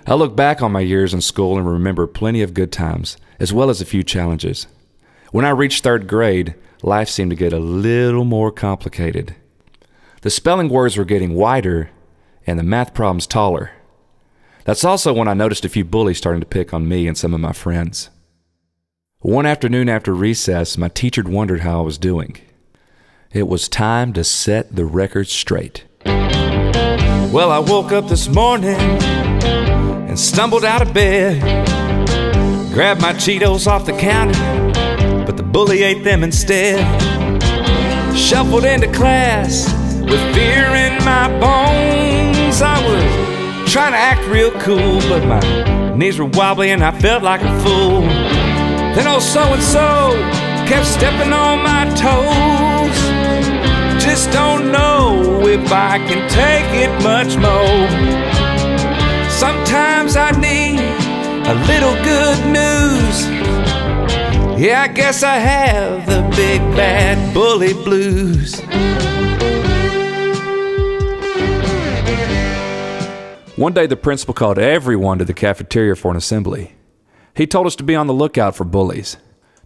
I look back on my years in school and remember plenty of good times, as well as a few challenges. When I reached 3rd grade, life seemed to get a little more complicated. The spelling words were getting wider and the math problems taller. That's also when I noticed a few bullies starting to pick on me and some of my friends. One afternoon after recess, my teacher wondered how I was doing. It was time to set the record straight. Well, I woke up this morning and stumbled out of bed, grabbed my Cheetos off the counter, but the bully ate them instead. Shuffled into class with fear in my bones. I was trying to act real cool, but my knees were wobbly and I felt like a fool. Then old so-and-so kept stepping on my toes. Just don't know if I can take it much more. Sometimes I need a little good news. Yeah, I guess I have the big bad bully blues. One day the principal called everyone to the cafeteria for an assembly. He told us to be on the lookout for bullies.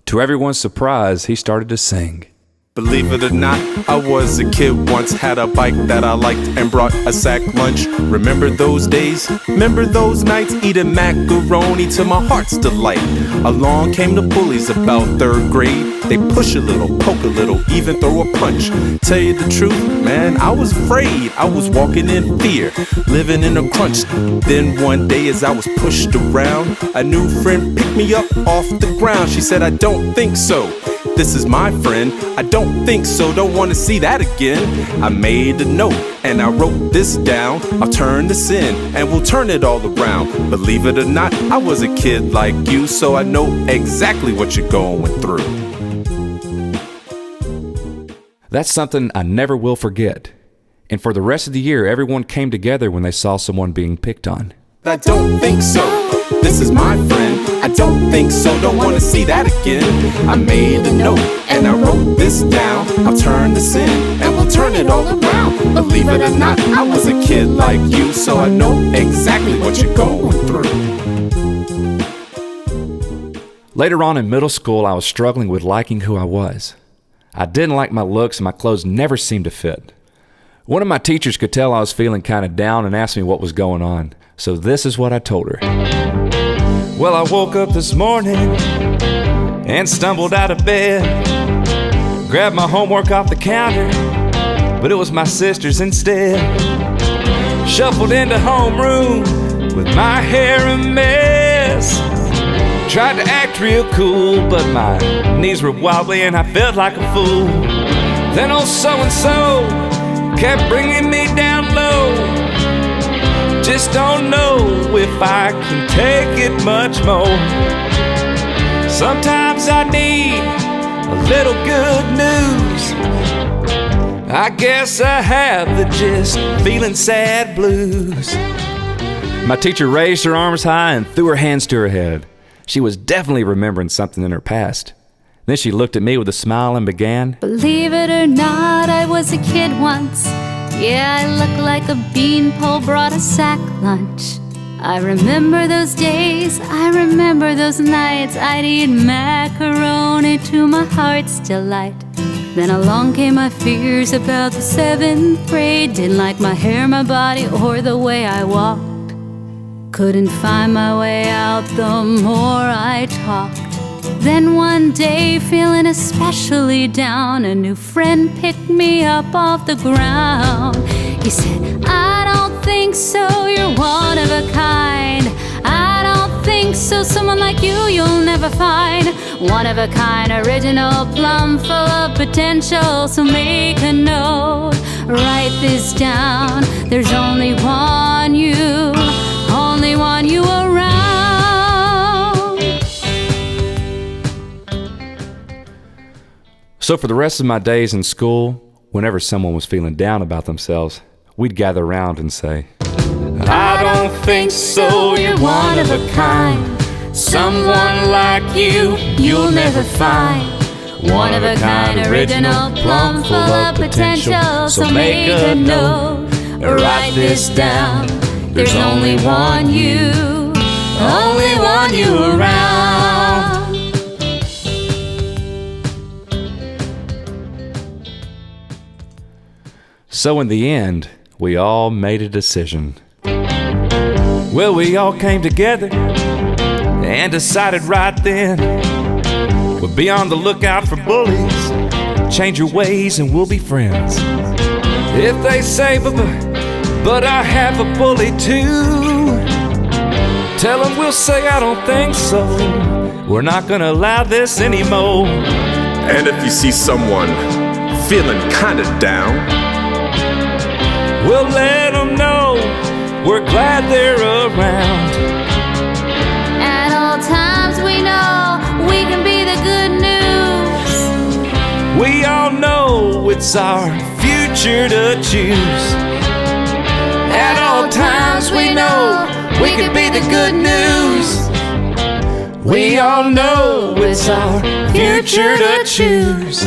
To everyone's surprise, he started to sing. Believe it or not, I was a kid once, had a bike that I liked and brought a sack lunch. Remember those days? Remember those nights eating macaroni to my heart's delight? Along came the bullies about 3rd grade. They push a little, poke a little, even throw a punch. Tell you the truth, man, I was afraid. I was walking in fear, living in a crunch. Then one day as I was pushed around, a new friend picked me up off the ground. She said, I don't think so. This is my friend. I don't think so, don't want to see that again. I made a note and I wrote this down. I'll turn this in and we'll turn it all around. Believe it or not, I was a kid like you, so I know exactly what you're going through. That's something I never will forget. And for the rest of the year, everyone came together when they saw someone being picked on. I don't think so. This is my friend. I don't think so, don't want to see that again. I made a note and I wrote this down. I'll turn this in and we'll turn it all around. Believe it or not, I was a kid like you, so I know exactly what you're going through. Later on in middle school, I was struggling with liking who I was. I didn't like my looks and my clothes never seemed to fit. One of my teachers could tell I was feeling kind of down and asked me what was going on. So this is what I told her. Well, I woke up this morning and stumbled out of bed, grabbed my homework off the counter, but it was my sister's instead. Shuffled into homeroom with my hair a mess. Tried to act real cool, but my knees were wobbly and I felt like a fool. Then old so-and-so kept bringing me down low. Just don't know if I can take it much more. Sometimes I need a little good news. I guess I have the just feeling sad blues. My teacher raised her arms high and threw her hands to her head. She was definitely remembering something in her past. Then she looked at me with a smile and began, Believe it or not, I was a kid once. Yeah, I looked like a beanpole, brought a sack lunch. I remember those days, I remember those nights. I'd eat macaroni to my heart's delight. Then along came my fears about the 7th grade. Didn't like my hair, my body, or the way I walked. Couldn't find my way out the more I talked. Then one day, feeling especially down, a new friend picked me up off the ground. He said, I don't think so, you're one of a kind. I don't think so, someone like you you'll never find. One of a kind, original, plum full of potential. So make a note, write this down. There's only one you around. So for the rest of my days in school, whenever someone was feeling down about themselves, we'd gather around and say, I don't think so, you're one of a kind. Someone like you, you'll never find. One of a kind, original, plum full of potential. So make a note, write this down. There's only one you, only one you around. So in the end, we all made a decision. Well, we all came together and decided right then we'll be on the lookout for bullies. Change your ways and we'll be friends. If they say, but I have a bully too, tell them we'll say I don't think so. We're not gonna allow this anymore. And if you see someone feeling kinda down, we'll let them know we're glad they're around. At all times we know we can be the good news. We all know it's our future to choose. At all times we know we can be the good news. We all know it's our future to choose.